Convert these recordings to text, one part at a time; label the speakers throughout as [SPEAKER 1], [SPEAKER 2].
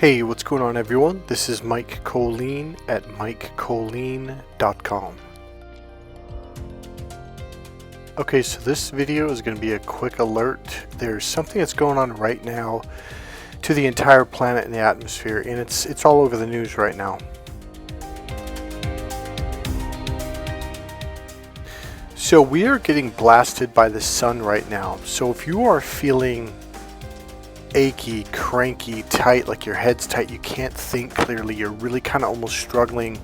[SPEAKER 1] Hey, what's going on everyone? This is Mike Kollin at MikeKollin.com. Okay, so this video is going to be a quick alert. There's something that's going on right now to the entire planet and the atmosphere, and it's all over the news right now. So we are getting blasted by the sun right now. So if you are feeling achy, cranky, tight, like your head's tight, you can't think clearly, you're really kind of almost struggling,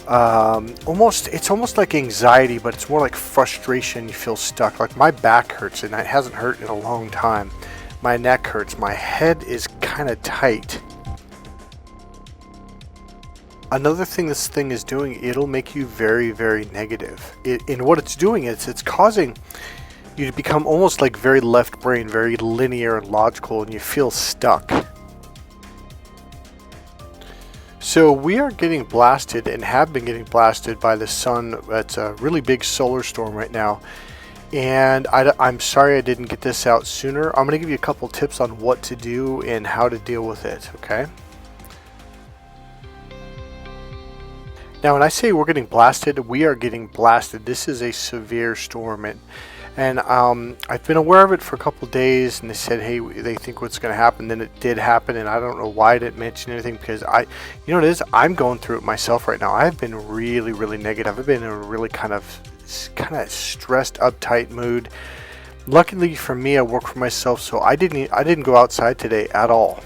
[SPEAKER 1] it's almost like anxiety, but it's more like frustration. You feel stuck. Like my back hurts, and it hasn't hurt in a long time. My neck hurts, my head is kind of tight. Another thing this thing is doing, it'll make you very, very negative. And what it's doing is it's causing you to become almost like very left brain, very linear and logical, and you feel stuck. So we are getting blasted and have been getting blasted by the sun. It's a really big solar storm right now, and I'm sorry I didn't get this out sooner. I'm going to give you a couple tips on what to do and how to deal with it, okay? Now when I say we're getting blasted, we are getting blasted. This is a severe storm, and I've been aware of it for a couple of days, and they said, hey, they think what's going to happen. Then it did happen, and I don't know why I didn't mention anything, because you know what it is, I'm going through it myself right now. I've been really, really negative. I've been in a really kind of stressed, uptight mood. Luckily for me, I work for myself, so I didn't go outside today at all.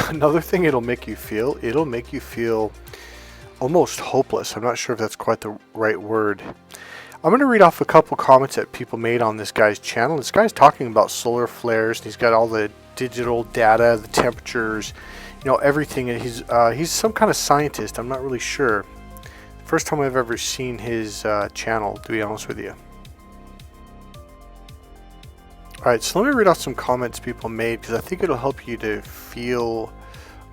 [SPEAKER 1] Another thing it'll make you feel almost hopeless. I'm not sure if that's quite the right word. I'm going to read off a couple comments that people made on this guy's channel. This guy's talking about solar flares, and he's got all the digital data, the temperatures, you know, everything. And he's some kind of scientist. I'm not really sure. First time I've ever seen his channel, to be honest with you. Alright, so let me read off some comments people made, because I think it'll help you to feel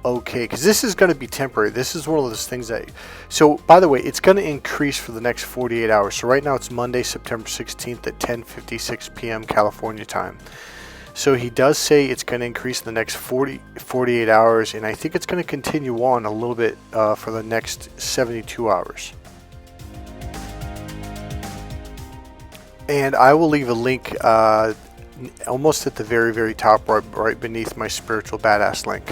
[SPEAKER 1] okay, because this is going to be temporary. This is one of those things that, so by the way, it's going to increase for the next 48 hours. So right now it's Monday, September 16th at 10:56 p.m. California time. So he does say it's going to increase in the next 48 hours, and I think it's going to continue on a little bit for the next 72 hours. And I will leave a link almost at the very, very top, right beneath my spiritual badass link.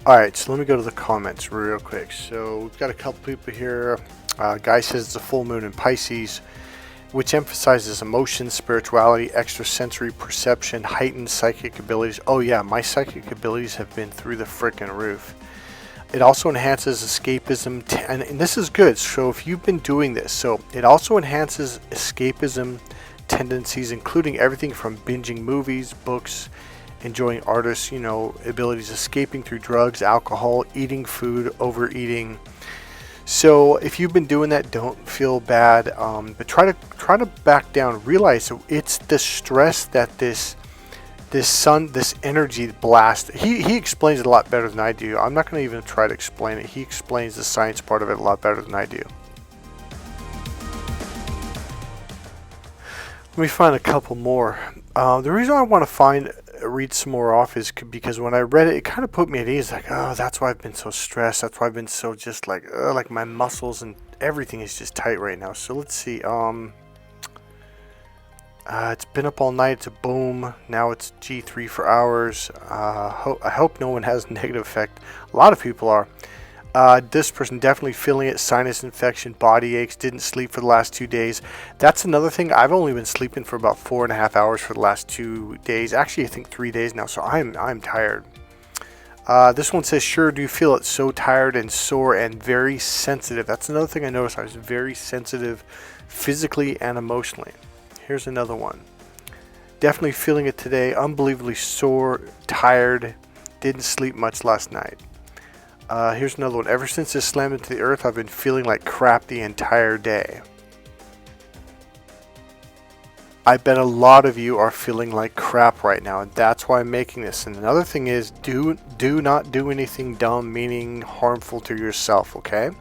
[SPEAKER 1] Alright, so let me go to the comments real quick. So we've got a couple people here. Guy says it's a full moon in Pisces, which emphasizes emotions, spirituality, extrasensory perception, heightened psychic abilities. Oh yeah, my psychic abilities have been through the frickin' roof. It also enhances escapism, and this is good. So if you've been doing this, so it also enhances escapism tendencies, including everything from binging movies, books, enjoying artists, you know, abilities, escaping through drugs, alcohol, eating food, overeating. So if you've been doing that, don't feel bad, but try to back down. Realize it's the stress that this energy blast. He explains it a lot better than I do. I'm not going to even try to explain it. He explains the science part of it a lot better than I do. Let me find a couple more. The reason I want to read some more off is because when I read it, it kind of put me at ease. Like, oh, that's why I've been so stressed. That's why I've been so just like my muscles and everything is just tight right now. So let's see. It's been up all night. It's a boom. Now it's G3 for hours. I hope no one has a negative effect. A lot of people are. This person definitely feeling it. Sinus infection, body aches, didn't sleep for the last 2 days. That's another thing. I've only been sleeping for about 4.5 hours for the last 2 days. Actually, I think 3 days now. So I'm tired. This one says, sure do feel it. So tired and sore and very sensitive. That's another thing I noticed. I was very sensitive physically and emotionally. Here's another one. Definitely feeling it today. Unbelievably sore, tired, didn't sleep much last night. Here's another one. Ever since this slammed into the earth, I've been feeling like crap the entire day. I bet a lot of you are feeling like crap right now, and that's why I'm making this. And another thing is, do not do anything dumb, meaning harmful to yourself, okay?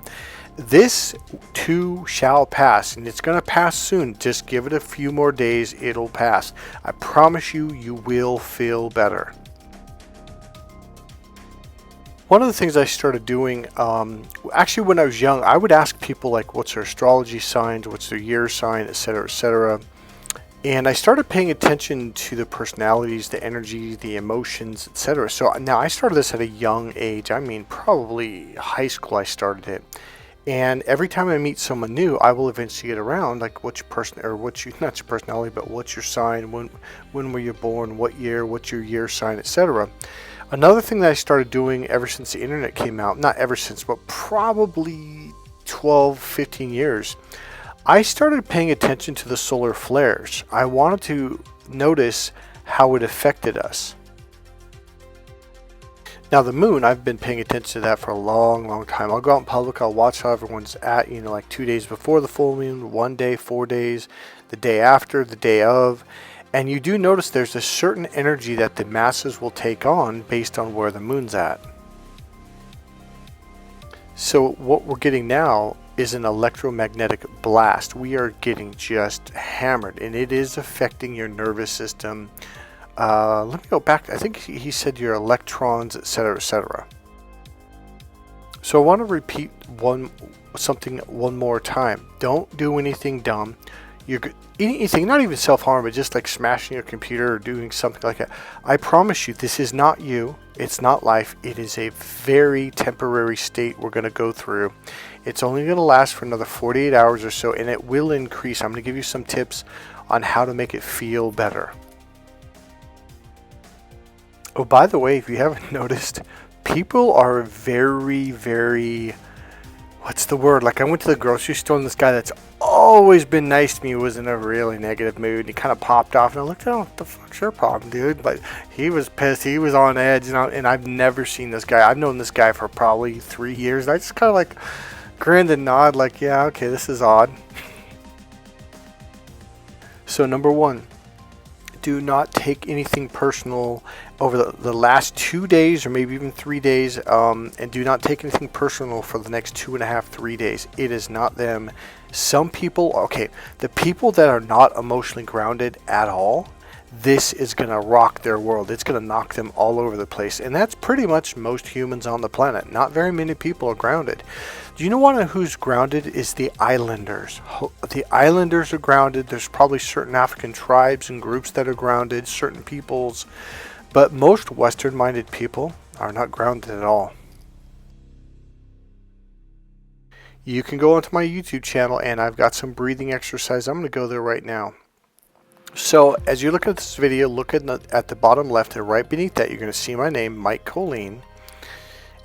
[SPEAKER 1] This too shall pass, and it's going to pass soon. Just give it a few more days, it'll pass. I promise you, you will feel better. One of the things I started doing, actually when I was young, I would ask people like what's their astrology signs, what's their year sign, etc., etc. And I started paying attention to the personalities, the energy, the emotions, etc. So now I started this at a young age. I mean, probably high school I started it. And every time I meet someone new, I will eventually get around like what's your person, or what's your, not your personality, but what's your sign, when were you born, what year, what's your year sign, etc. Another thing that I started doing ever since the internet came out, not ever since, but probably 12, 15 years, I started paying attention to the solar flares. I wanted to notice how it affected us. Now the moon, I've been paying attention to that for a long, long time. I'll go out in public, I'll watch how everyone's at, like 2 days before the full moon, 1 day, 4 days, the day after, the day of. And you do notice there's a certain energy that the masses will take on based on where the moon's at. So what we're getting now is an electromagnetic blast. We are getting just hammered, and it is affecting your nervous system. Let me go back. I think he said your electrons, etc., etc. So I want to repeat something one more time. Don't do anything dumb. Anything, not even self-harm, but just like smashing your computer or doing something like that. I promise you, this is not you. It's not life. It is a very temporary state we're going to go through. It's only going to last for another 48 hours or so, and it will increase. I'm going to give you some tips on how to make it feel better. Oh, by the way, if you haven't noticed, people are very, very, what's the word? Like I went to the grocery store and this guy that's always been nice to me was in a really negative mood. He kind of popped off and I looked at him, what the fuck's your problem, dude? But he was pissed. He was on edge, and I've never seen this guy. I've known this guy for probably 3 years. I just kind of like grinned and nod like, yeah, okay, this is odd. So number one, do not take anything personal over the last 2 days or maybe even 3 days, and do not take anything personal for the next 2.5, 3 days. It is not them. Some people, okay, the people that are not emotionally grounded at all, this is going to rock their world. It's going to knock them all over the place. And that's pretty much most humans on the planet. Not very many people are grounded. Do you know one of who's grounded is the islanders? The islanders are grounded. There's probably certain African tribes and groups that are grounded, certain peoples. But most Western-minded people are not grounded at all. You can go onto my YouTube channel and I've got some breathing exercise. I'm going to go there right now. So as you look at this video, look at the bottom left and right beneath that, you're going to see my name, Mike Kollin.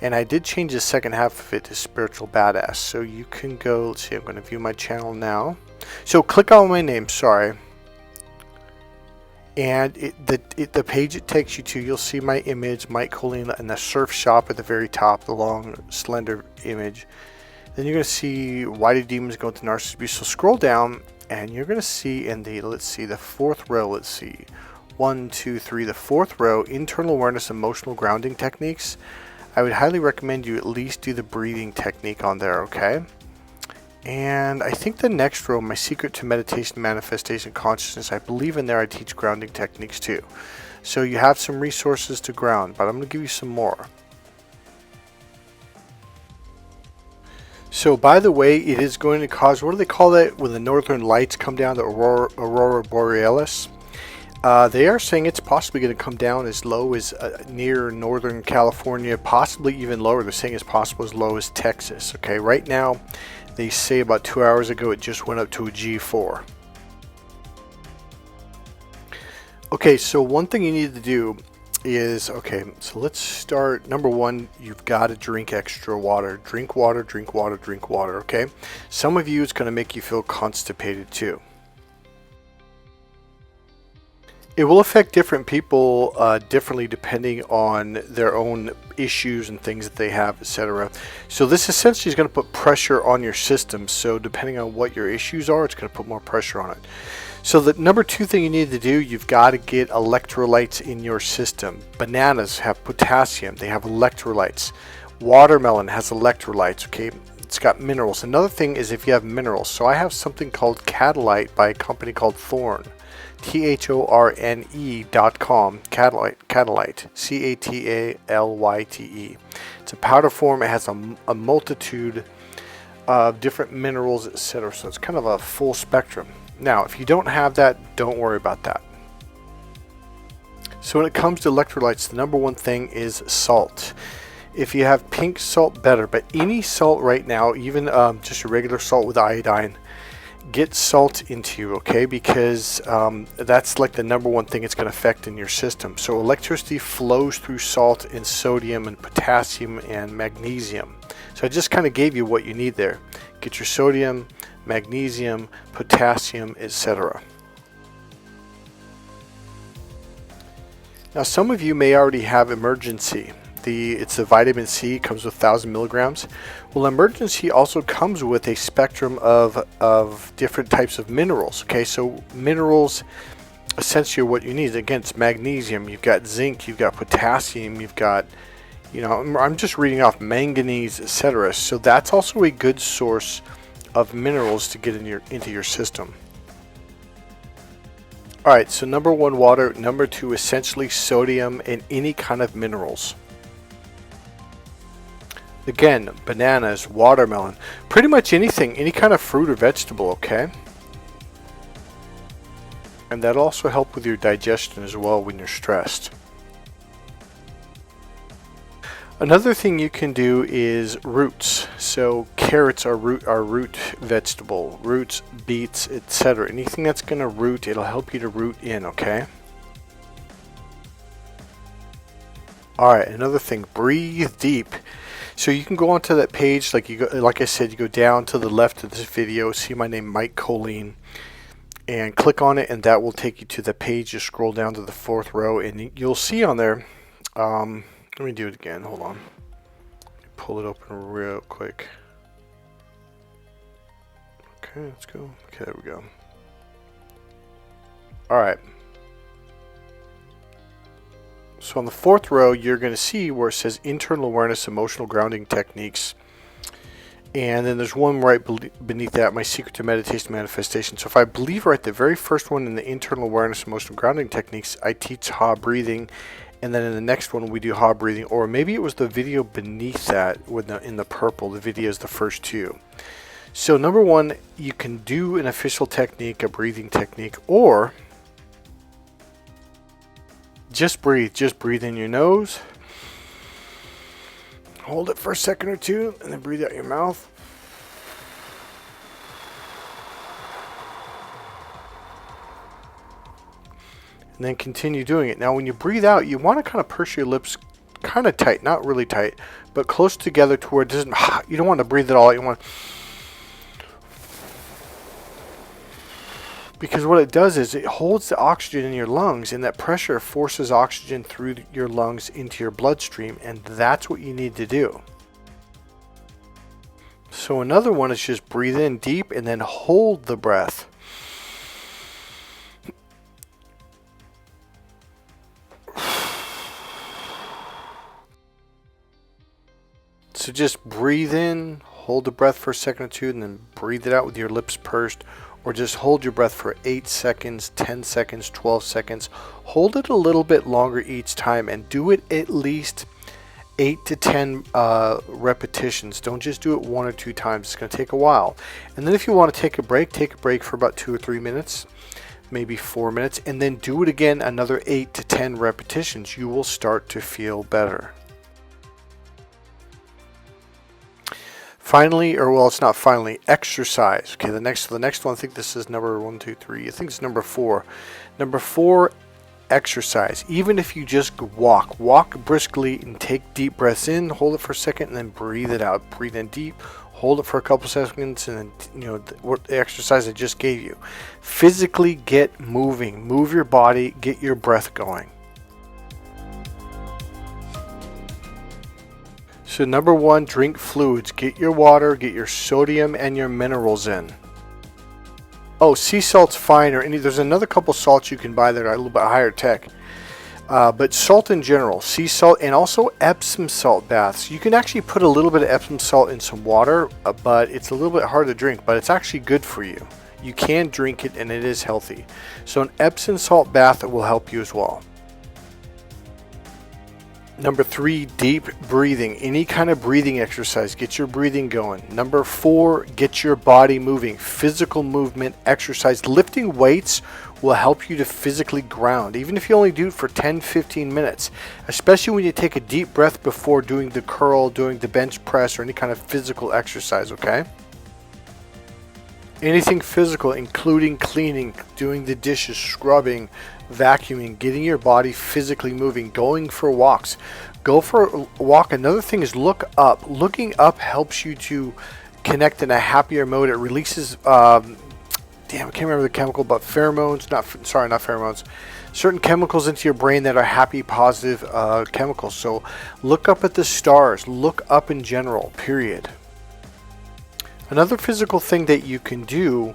[SPEAKER 1] And I did change the second half of it to Spiritual Badass. So you can go, let's see, I'm going to view my channel now. So click on my name, sorry. And the page it takes you to, you'll see my image, Mike Kollin, and the surf shop at the very top, the long, slender image. Then you're going to see Why Do Demons Go Into Narcissist Abuse? So scroll down and you're going to see in the, let's see, the fourth row, let's see, 1, 2, 3, the fourth row, Internal Awareness, Emotional Grounding Techniques. I would highly recommend you at least do the breathing technique on there, okay? And I think the next row, My Secret to Meditation, Manifestation, Consciousness, I believe in there I teach grounding techniques too. So you have some resources to ground, but I'm going to give you some more. So by the way, it is going to cause, what do they call that when the northern lights come down, the Aurora Borealis? They are saying it's possibly going to come down as low as near northern California, possibly even lower. They're saying it's possible as low as Texas. Okay, right now, they say about 2 hours ago it just went up to a G4. Okay, so one thing you need to do is, okay, so let's start. Number one, you've got to drink extra water. Drink water, drink water, drink water, okay? Some of you, it's going to make you feel constipated too. It will affect different people differently depending on their own issues and things that they have, etc. So this essentially is going to put pressure on your system. So depending on what your issues are, it's going to put more pressure on it. So the number two thing you need to do, you've got to get electrolytes in your system. Bananas have potassium. They have electrolytes. Watermelon has electrolytes, okay? It's got minerals. Another thing is if you have minerals. So I have something called Catalyte by a company called Thorne. THORNE.com. Catalyte. CATALYTE. It's a powder form. It has a multitude of different minerals, etc. So it's kind of a full spectrum. Now, if you don't have that, don't worry about that. So when it comes to electrolytes, the number one thing is salt. If you have pink salt, better. But any salt right now, even just a regular salt with iodine, get salt into you, okay? Because that's like the number one thing it's going to affect in your system. So electricity flows through salt and sodium and potassium and magnesium. So I just kind of gave you what you need there. Get your sodium, magnesium, potassium, etc. Now some of you may already have Emergency. It's the vitamin C, comes with 1,000 milligrams. Well, Emergency also comes with a spectrum of different types of minerals. Okay, so minerals essentially are what you need. Again, it's magnesium, you've got zinc, you've got potassium, you've got, you know, I'm just reading off manganese, etc. So that's also a good source of minerals to get into your system. Alright, so number one, water. Number two, essentially sodium and any kind of minerals. Again, bananas, watermelon, pretty much anything, any kind of fruit or vegetable, okay? And that'll also help with your digestion as well when you're stressed. Another thing you can do is roots. So carrots are root vegetable, roots, beets, etc. Anything that's going to root, it'll help you to root in, okay? Alright, another thing, breathe deep. So you can go onto that page, like I said, you go down to the left of this video, see my name, Mike Kollin, and click on it, and that will take you to the page. You scroll down to the 4th row, and you'll see on there, let me do it again, hold on. Pull it open real quick. Okay, let's go. Okay, there we go. Alright. So on the 4th row, you're going to see where it says internal awareness, emotional grounding techniques. And then there's one right beneath that, my secret to meditation manifestation. So if I believe right, the very first one in the internal awareness, emotional grounding techniques, I teach Ha breathing. And then in the next one, we do Ha breathing. Or maybe it was the video beneath that with in the purple. The video is the first two. So number one, you can do an official technique, a breathing technique, or just breathe. Just breathe in your nose. Hold it for a second or two, and then breathe out your mouth. And then continue doing it. Now, when you breathe out, you want to kind of purse your lips kind of tight, not really tight, but close together to where it doesn't, you don't want to breathe it all out. You want, because what it does is it holds the oxygen in your lungs, and that pressure forces oxygen through your lungs into your bloodstream, and that's what you need to do. So another one is just breathe in deep and then hold the breath. So just breathe in, hold the breath for a second or two, and then breathe it out with your lips pursed. Or just hold your breath for 8 seconds, 10 seconds, 12 seconds. Hold it a little bit longer each time, and do it at least 8 to 10 repetitions. Don't just do it 1 or 2 times. It's going to take a while. And then if you want to take a break for about 2 or 3 minutes, maybe 4 minutes, and then do it again another 8 to 10 repetitions. You will start to feel better. Finally, or well, it's not finally, exercise. Okay, the next one, I think this is number 1, 2, 3. I think it's number 4. Number 4, exercise. Even if you just walk briskly and take deep breaths in, hold it for a second, and then breathe it out. Breathe in deep, hold it for a couple seconds, and then, what the exercise I just gave you. Physically get moving. Move your body, get your breath going. So number 1, drink fluids. Get your water, get your sodium and your minerals in. Oh, sea salt's fine, or there's another couple salts you can buy that are a little bit higher tech. But salt in general, sea salt, and also Epsom salt baths. You can actually put a little bit of Epsom salt in some water, but it's a little bit hard to drink, but it's actually good for you. You can drink it and it is healthy. So an Epsom salt bath will help you as well. Number 3, deep breathing. Any kind of breathing exercise, get your breathing going. Number 4, get your body moving. Physical movement, exercise. Lifting weights will help you to physically ground, even if you only do it for 10-15 minutes, especially when you take a deep breath before doing the curl, doing the bench press, or any kind of physical exercise, okay? Anything physical, including cleaning, doing the dishes, scrubbing, vacuuming, getting your body physically moving, going for walks. Go for a walk. Another thing is look up. Looking up helps you to connect in a happier mode. It releases, I can't remember the chemical, but pheromones, not pheromones, certain chemicals into your brain that are happy, positive chemicals. So look up at the stars, look up in general, period. Another physical thing that you can do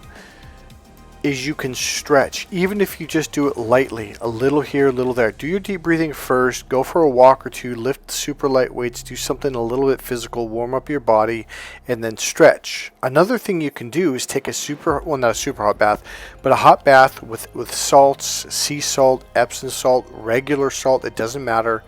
[SPEAKER 1] is you can stretch, even if you just do it lightly, a little here, a little there. Do your deep breathing first, go for a walk or two, lift super light weights, do something a little bit physical, warm up your body, and then stretch. Another thing you can do is take not a super hot bath, but a hot bath with salts, sea salt, Epsom salt, regular salt, it doesn't matter.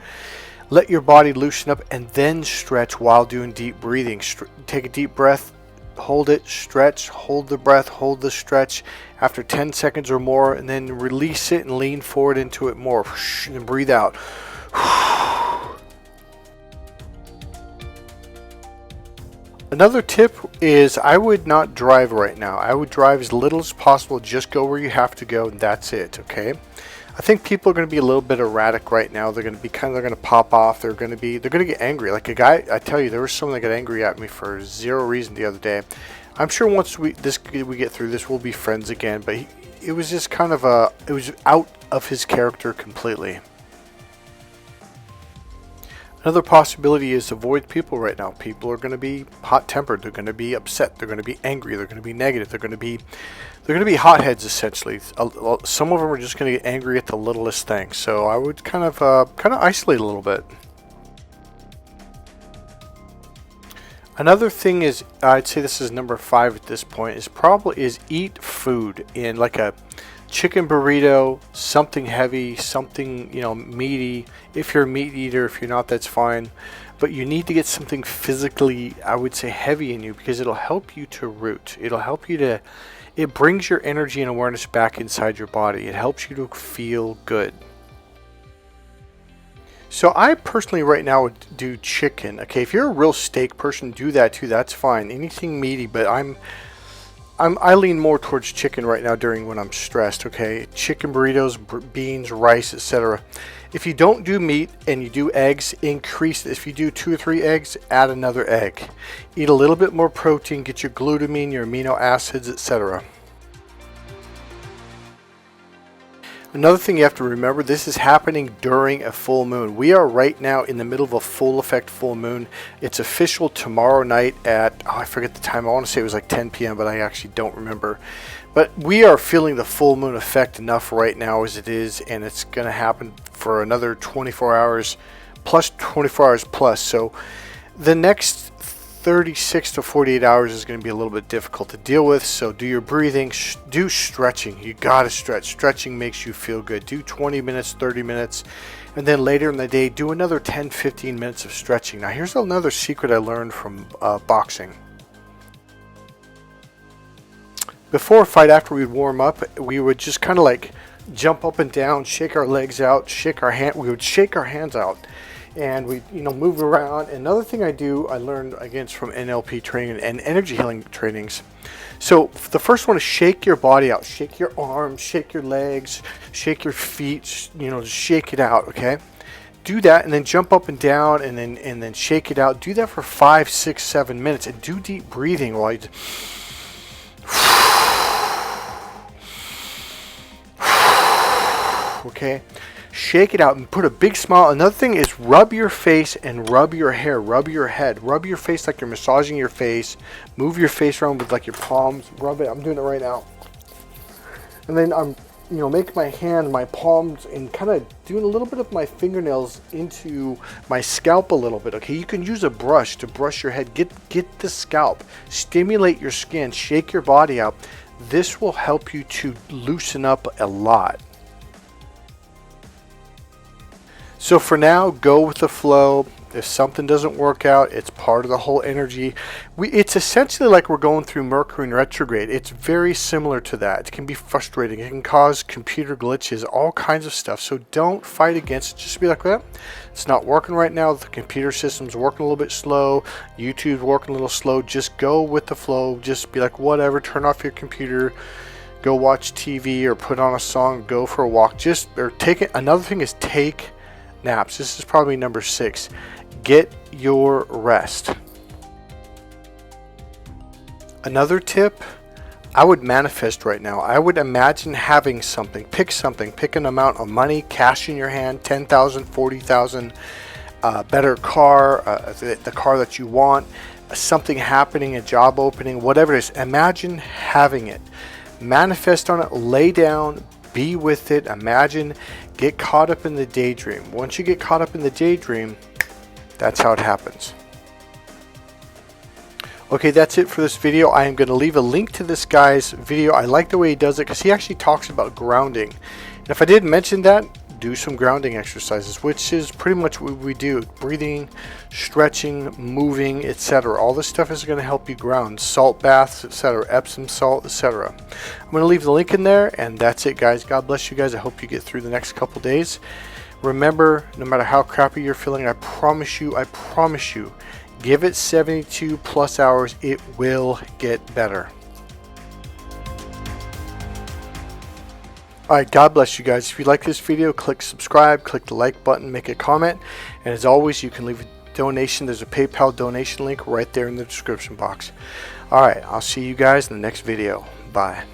[SPEAKER 1] Let your body loosen up and then stretch while doing deep breathing. Take a deep breath, hold it, stretch, hold the breath, hold the stretch after 10 seconds or more, and then release it and lean forward into it more, and then breathe out. Another tip is I would not drive right now. I would drive as little as possible, just go where you have to go, and that's it, okay? I think people are going to be a little bit erratic right now. They're going to be they're going to pop off. They're going to get angry. Like a guy, I tell you, there was someone that got angry at me for zero reason the other day. I'm sure once we get through this, we'll be friends again. But it was just kind of it was out of his character completely. Another possibility is avoid people right now. People are going to be hot-tempered. They're going to be upset. They're going to be angry. They're going to be negative. They're going to be hotheads, essentially. Some of them are just going to get angry at the littlest thing. So I would kind of isolate a little bit. Another thing is, I'd say this is number 5 at this point, is eat food in like a chicken burrito, something heavy, something, meaty. If you're a meat eater, if you're not, that's fine. But you need to get something physically, I would say, heavy in you, because it'll help you to root. It'll help you to, it brings your energy and awareness back inside your body. It helps you to feel good. So I personally right now would do chicken. Okay, if you're a real steak person, do that too. That's fine. Anything meaty, but I lean more towards chicken right now when I'm stressed, okay? Chicken burritos, beans, rice, etc. If you don't do meat and you do eggs, increase. If you do 2 or 3 eggs, add another egg. Eat a little bit more protein, get your glutamine, your amino acids, etc. Another thing you have to remember, this is happening during a full moon. We are right now in the middle of a full effect full moon. It's official tomorrow night at, I forget the time. I want to say it was like 10 p.m., but I actually don't remember. But we are feeling the full moon effect enough right now as it is, and it's going to happen for another 24 hours plus 24 hours plus. So the next 36 to 48 hours is going to be a little bit difficult to deal with. So do your breathing, do stretching. You got to stretch. Stretching makes you feel good. Do 20 minutes, 30 minutes, and then later in the day, do another 10, 15 minutes of stretching. Now, here's another secret I learned from boxing. Before a fight, after we'd warm up, we would just kind of like jump up and down, shake our legs out, we would shake our hands out. And we, move around. Another thing I learned again from NLP training and energy healing trainings. So the first one is shake your body out. Shake your arms, shake your legs, shake your feet. Just shake it out. Okay. Do that, and then jump up and down, and then shake it out. Do that for 5, 6, 7 minutes, and do deep breathing while you. Okay. Shake it out and put a big smile. Another thing is rub your face and rub your hair, rub your head, rub your face like you're massaging your face. Move your face around with like your palms, rub it. I'm doing it right now. And then I'm make my hand, my palms, and kind of doing a little bit of my fingernails into my scalp a little bit. Okay, you can use a brush to brush your head. Get the scalp, stimulate your skin, shake your body out. This will help you to loosen up a lot. So for now, go with the flow. If something doesn't work out, it's part of the whole energy. It's essentially like we're going through Mercury in retrograde. It's very similar to that. It can be frustrating. It can cause computer glitches, all kinds of stuff. So don't fight against it. Just be like, well, it's not working right now. The computer system's working a little bit slow. YouTube's working a little slow. Just go with the flow. Just be like, whatever. Turn off your computer. Go watch TV or put on a song. Go for a walk. Another thing is take naps. This is probably number 6. Get your rest. Another tip, I would manifest right now. I would imagine having something. Pick an amount of money, cash in your hand, 10,000, 40,000, better car, the car that you want, something happening, a job opening, whatever it is. Imagine having it. Manifest on it, lay down, be with it, imagine, get caught up in the daydream. Once you get caught up in the daydream, that's how it happens. Okay, that's it for this video. I am going to leave a link to this guy's video. I like the way he does it because he actually talks about grounding. And if I didn't mention that, do some grounding exercises, which is pretty much what we do. Breathing, stretching, moving, etc. All this stuff is going to help you ground. Salt baths, etc. Epsom salt, etc. I'm going to leave the link in there, and that's it, guys. God bless you guys. I hope you get through the next couple days. Remember, no matter how crappy you're feeling, I promise you, give it 72 plus hours. It will get better. Alright, God bless you guys. If you like this video, click subscribe, click the like button, make a comment. And as always, you can leave a donation. There's a PayPal donation link right there in the description box. Alright, I'll see you guys in the next video. Bye.